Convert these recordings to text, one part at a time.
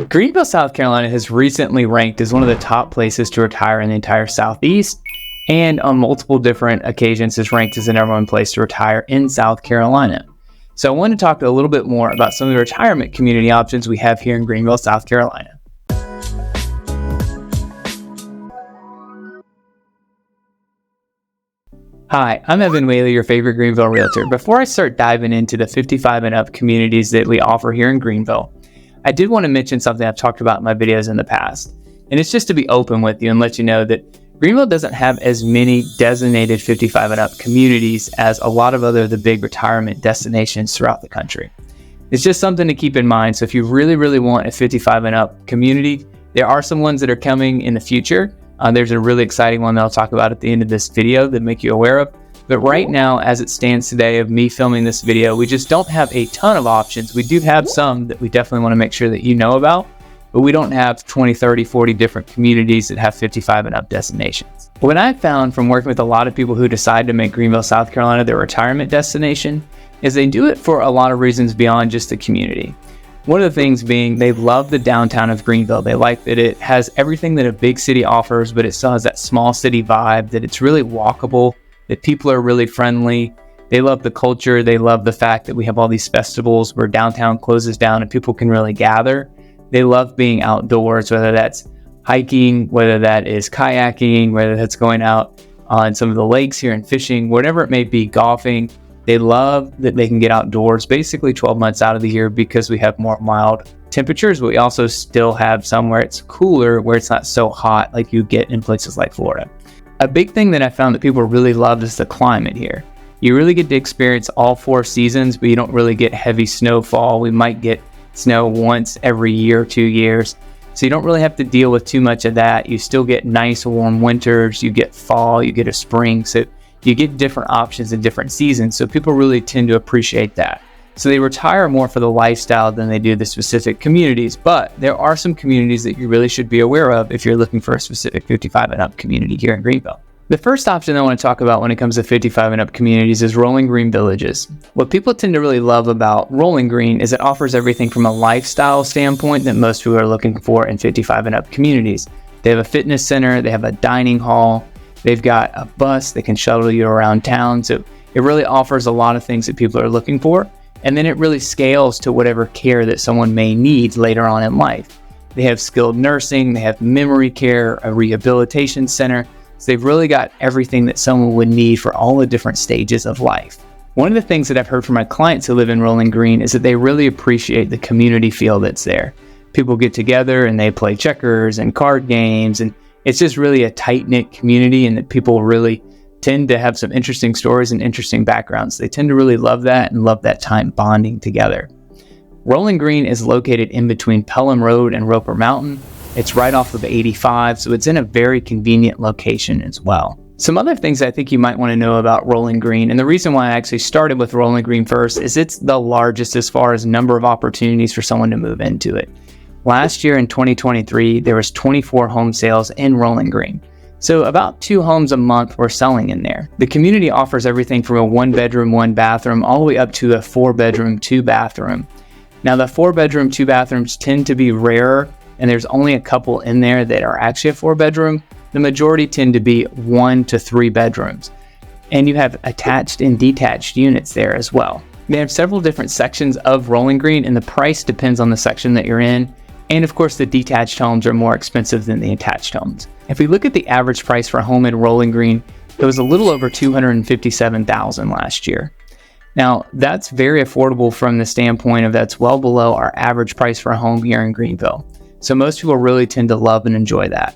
Greenville, South Carolina has recently ranked as one of the top places to retire in the entire Southeast, and on multiple different occasions is ranked as the #1 place to retire in South Carolina. So I want to talk a little bit more about some of the retirement community options we have here in Greenville, South Carolina. Hi, I'm Evan Whaley, your favorite Greenville realtor. Before I start diving into the 55 and up communities that we offer here in Greenville, I did want to mention something I've talked about in my videos in the past. And it's just to be open with you and let you know that Greenville doesn't have as many designated 55 and up communities as a lot of the big retirement destinations throughout the country. It's just something to keep in mind. So if you really want a 55 and up community, there are some ones that are coming in the future. There's a really exciting one that I'll talk about at the end of this video that make you aware of. But right now, as it stands today of me filming this video, we just don't have a ton of options. We do have some that we definitely want to make sure that you know about, but we don't have 20, 30, 40 different communities that have 55 and up destinations. What I've found from working with a lot of people who decide to make Greenville, South Carolina their retirement destination is they do it for a lot of reasons beyond just the community. One of the things being they love the downtown of Greenville. They like that it has everything that a big city offers, but it still has that small city vibe, that it's really walkable, that people are really friendly. They love the culture. They love the fact that we have all these festivals where downtown closes down and people can really gather. They love being outdoors, whether that's hiking, whether that is kayaking, whether that's going out on some of the lakes here and fishing, whatever it may be, golfing. They love that they can get outdoors basically 12 months out of the year because we have more mild temperatures, but we also still have somewhere it's cooler where it's not so hot like you get in places like Florida. A big thing that I found that people really love is the climate here. You really get to experience all 4 seasons, but you don't really get heavy snowfall. We might get snow once every year or 2 years. So you don't really have to deal with too much of that. You still get nice warm winters, you get fall, you get a spring. So you get different options in different seasons. So people really tend to appreciate that. So they retire more for the lifestyle than they do the specific communities, but there are some communities that you really should be aware of if you're looking for a specific 55 and up community here in Greenville. The first option I want to talk about when it comes to 55 and up communities is Rolling Green Villages. What people tend to really love about Rolling Green is it offers everything from a lifestyle standpoint that most people are looking for in 55 and up communities. They have a fitness center, they have a dining hall, they've got a bus that can shuttle you around town. So it really offers a lot of things that people are looking for. And then it really scales to whatever care that someone may need later on in life. They have skilled nursing, they have memory care, a rehabilitation center. So they've really got everything that someone would need for all the different stages of life. One of the things that I've heard from my clients who live in Rolling Green is that they really appreciate the community feel that's there. People get together and they play checkers and card games, and it's just really a tight-knit community, and that people really tend to have some interesting stories and interesting backgrounds. They tend to really love that and love that time bonding together. Rolling Green is located in between Pelham Road and Roper Mountain. It's right off of 85, so it's in a very convenient location as well. Some other things I think you might want to know about Rolling Green, and the reason why I actually started with Rolling Green first, is it's the largest as far as number of opportunities for someone to move into it. Last year in 2023, there was 24 home sales in Rolling Green. So about 2 homes a month were selling in there. The community offers everything from a 1-bedroom, 1-bathroom, all the way up to a 4-bedroom, 2-bathroom. Now the 4-bedroom, 2-bathrooms tend to be rarer, and there's only a couple in there that are actually a 4-bedroom. The majority tend to be 1 to 3 bedrooms. And you have attached and detached units there as well. They have several different sections of Rolling Green, and the price depends on the section that you're in. And of course, the detached homes are more expensive than the attached homes. If we look at the average price for a home in Rolling Green, it was a little over $257,000 last year. Now, that's very affordable from the standpoint of that's well below our average price for a home here in Greenville. So most people really tend to love and enjoy that.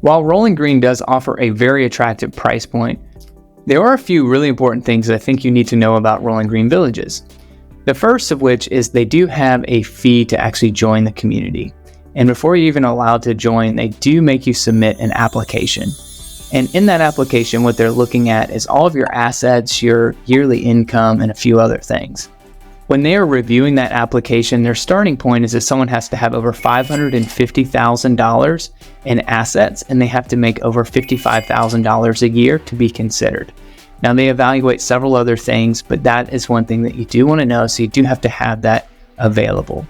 While Rolling Green does offer a very attractive price point, there are a few really important things that I think you need to know about Rolling Green Villages. The first of which is they do have a fee to actually join the community. And before you're even allowed to join, they do make you submit an application. And in that application, what they're looking at is all of your assets, your yearly income, and a few other things. When they are reviewing that application, their starting point is that someone has to have over $550,000 in assets, and they have to make over $55,000 a year to be considered. Now, they evaluate several other things, but that is one thing that you do want to know, so you do have to have that available.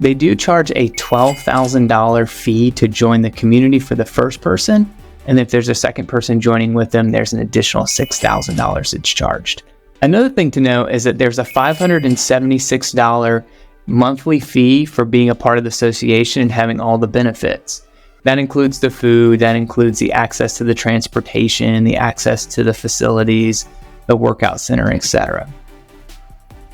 They do charge a $12,000 fee to join the community for the first person. And if there's a second person joining with them, there's an additional $6,000 that's charged. Another thing to know is that there's a $576 monthly fee for being a part of the association and having all the benefits. That includes the food, that includes the access to the transportation, the access to the facilities, the workout center, etc.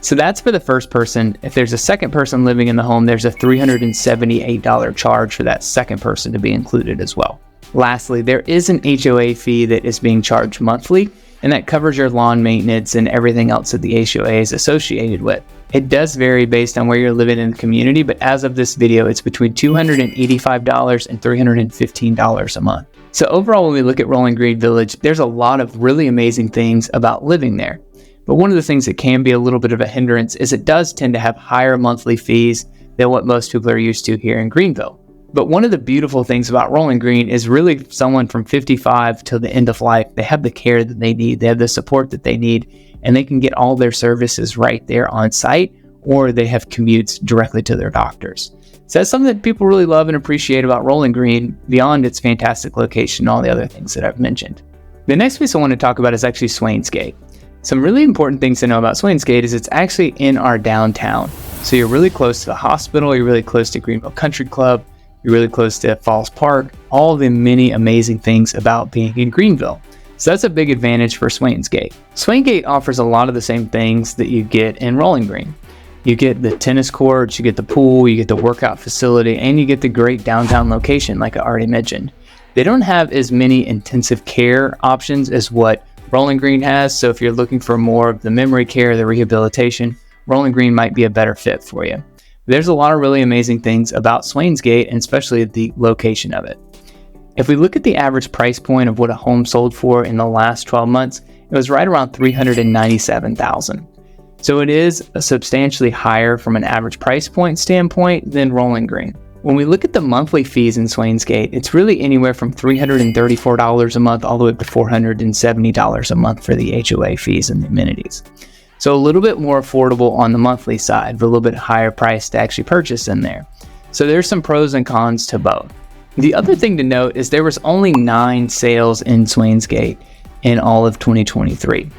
So that's for the first person. If there's a second person living in the home, there's a $378 charge for that second person to be included as well. Lastly, there is an HOA fee that is being charged monthly, and that covers your lawn maintenance and everything else that the HOA is associated with. It does vary based on where you're living in the community, but as of this video, it's between $285 and $315 a month. So overall, when we look at Rolling Green Village, there's a lot of really amazing things about living there. But one of the things that can be a little bit of a hindrance is it does tend to have higher monthly fees than what most people are used to here in Greenville. But one of the beautiful things about Rolling Green is really someone from 55 till the end of life, they have the care that they need, they have the support that they need, and they can get all their services right there on site, or they have commutes directly to their doctors. So that's something that people really love and appreciate about Rolling Green beyond its fantastic location and all the other things that I've mentioned. The next piece I want to talk about is actually Swansgate. Some really important things to know about Swansgate is it's actually in our downtown. So you're really close to the hospital, you're really close to Greenville Country Club, you're really close to Falls Park, all the many amazing things about being in Greenville. So that's a big advantage for Swansgate. Swansgate offers a lot of the same things that you get in Rolling Green. You get the tennis courts, you get the pool, you get the workout facility, and you get the great downtown location like I already mentioned. They don't have as many intensive care options as what Rolling Green has, so if you're looking for more of the memory care, the rehabilitation, Rolling Green might be a better fit for you. There's a lot of really amazing things about Swansgate, and especially the location of it. If we look at the average price point of what a home sold for in the last 12 months, it was right around $397,000. So it is substantially higher from an average price point standpoint than Rolling Green. When we look at the monthly fees in Swansgate, it's really anywhere from $334 a month all the way up to $470 a month for the HOA fees and the amenities. So a little bit more affordable on the monthly side, but a little bit higher price to actually purchase in there. So there's some pros and cons to both. The other thing to note is there was only 9 sales in Swansgate in all of 2023.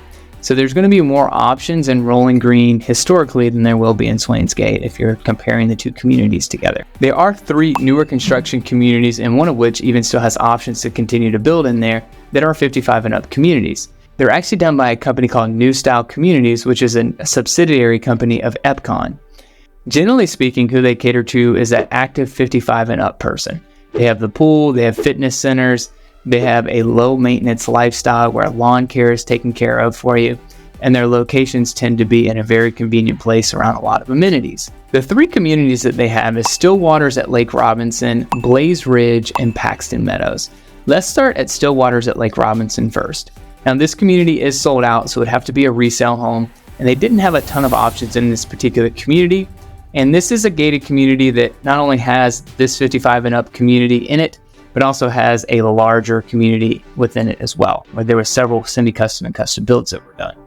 So there's going to be more options in Rolling Green historically than there will be in Swansgate if you're comparing the two communities together. There are 3 newer construction communities, and one of which even still has options to continue to build in there, that are 55 and up communities. They're actually done by a company called New Style Communities, which is a subsidiary company of Epcon. Generally speaking, who they cater to is that active 55 and up person. They have the pool, they have fitness centers, they have a low maintenance lifestyle where lawn care is taken care of for you, and their locations tend to be in a very convenient place around a lot of amenities. The 3 communities that they have is Stillwaters at Lake Robinson, Blaze Ridge, and Paxon Meadows. Let's start at Stillwaters at Lake Robinson first. Now this community is sold out, so it would have to be a resale home, and they didn't have a ton of options in this particular community. And this is a gated community that not only has this 55 and up community in it, but also has a larger community within it as well, where there were several semi-custom and custom builds that were done.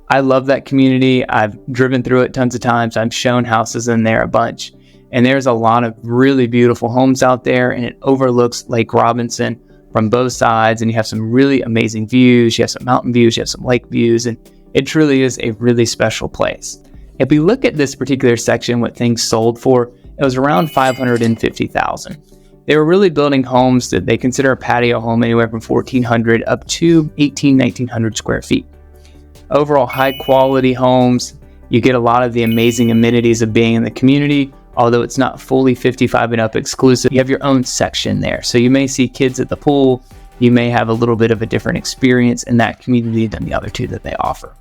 I love that community. I've driven through it tons of times. I've shown houses in there a bunch, and there's a lot of really beautiful homes out there, and it overlooks Lake Robinson from both sides, and you have some really amazing views. You have some mountain views, you have some lake views, and it truly is a really special place. If we look at this particular section, what things sold for, it was around $550,000. They were really building homes that they consider a patio home anywhere from 1,400 up to 1,900 square feet. Overall high quality homes. You get a lot of the amazing amenities of being in the community, although it's not fully 55 and up exclusive. You have your own section there. So you may see kids at the pool. You may have a little bit of a different experience in that community than the other 2 that they offer.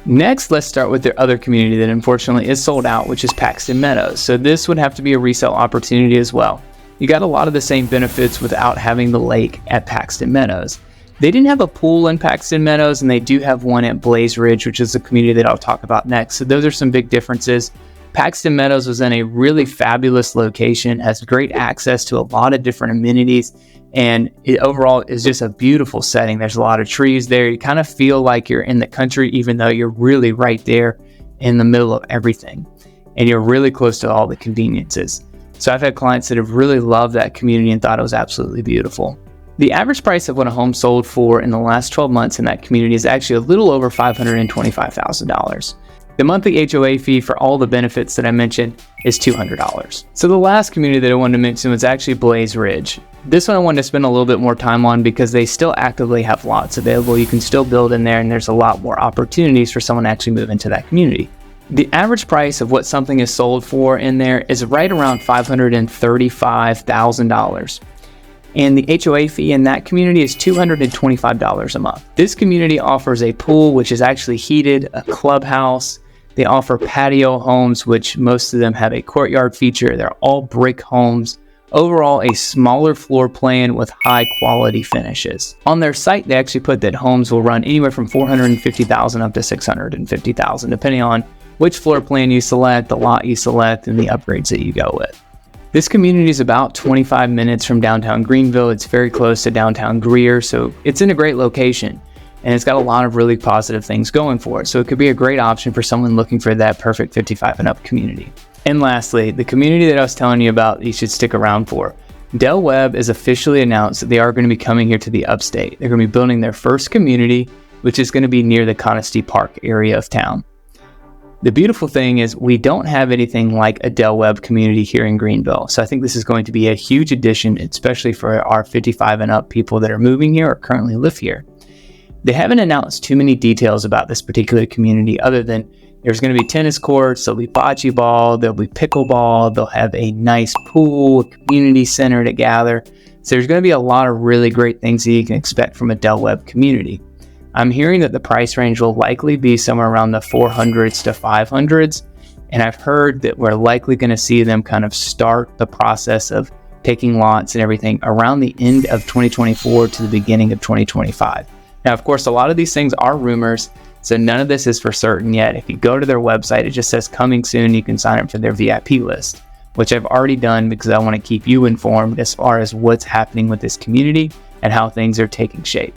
Next, let's start with their other community that unfortunately is sold out, which is Paxon Meadows. So this would have to be a resale opportunity as well. You got a lot of the same benefits without having the lake at Paxon Meadows. They didn't have a pool in Paxon Meadows, and they do have one at Blaze Ridge, which is a community that I'll talk about next. So those are some big differences. Paxon Meadows was in a really fabulous location, has great access to a lot of different amenities, and it overall is just a beautiful setting. There's a lot of trees there. You kind of feel like you're in the country, even though you're really right there in the middle of everything. and you're really close to all the conveniences. So I've had clients that have really loved that community and thought it was absolutely beautiful. The average price of what a home sold for in the last 12 months in that community is actually a little over $525,000. The monthly HOA fee for all the benefits that I mentioned is $200. So the last community that I wanted to mention was actually Blaze Ridge. This one I wanted to spend a little bit more time on because they still actively have lots available. You can still build in there, and there's a lot more opportunities for someone to actually move into that community. The average price of what something is sold for in there is right around $535,000. And the HOA fee in that community is $225 a month. This community offers a pool, which is actually heated, a clubhouse. They offer patio homes, which most of them have a courtyard feature. They're all brick homes. Overall, a smaller floor plan with high quality finishes. On their site, they actually put that homes will run anywhere from $450,000 up to $650,000, depending on which floor plan you select, the lot you select, and the upgrades that you go with. This community is about 25 minutes from downtown Greenville. It's very close to downtown Greer, so it's in a great location, and it's got a lot of really positive things going for it. So it could be a great option for someone looking for that perfect 55 and up community. And lastly, the community that I was telling you about, you should stick around for. Dell Web has officially announced that they are going to be coming here to the upstate. They're going to be building their first community, which is going to be near the Conisty Park area of town. The beautiful thing is we don't have anything like a Dell Web community here in Greenville. So I think this is going to be a huge addition, especially for our 55 and up people that are moving here or currently live here. They haven't announced too many details about this particular community other than there's going to be tennis courts, there'll be bocce ball, there'll be pickleball, they'll have a nice pool, a community center to gather. So there's going to be a lot of really great things that you can expect from a Dell Web community. I'm hearing that the price range will likely be somewhere around the 400s to 500s, and I've heard that we're likely going to see them kind of start the process of taking lots and everything around the end of 2024 to the beginning of 2025. Now, of course, a lot of these things are rumors, so none of this is for certain yet. If you go to their website, it just says coming soon. You can sign up for their VIP list, which I've already done because I want to keep you informed as far as what's happening with this community and how things are taking shape.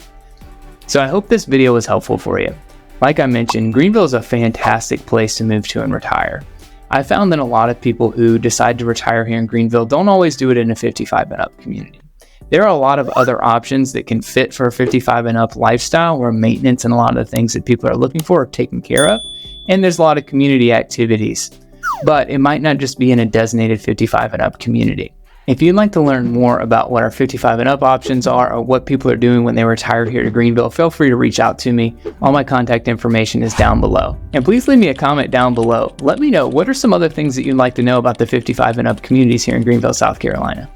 So I hope this video was helpful for you. Like I mentioned, Greenville is a fantastic place to move to and retire. I found that a lot of people who decide to retire here in Greenville don't always do it in a 55 and up community. There are a lot of other options that can fit for a 55 and up lifestyle where maintenance and a lot of the things that people are looking for are taken care of. And there's a lot of community activities, but it might not just be in a designated 55 and up community. If you'd like to learn more about what our 55 and up options are or what people are doing when they retire here to Greenville, feel free to reach out to me. All my contact information is down below. And please leave me a comment down below. Let me know what are some other things that you'd like to know about the 55 and up communities here in Greenville, South Carolina.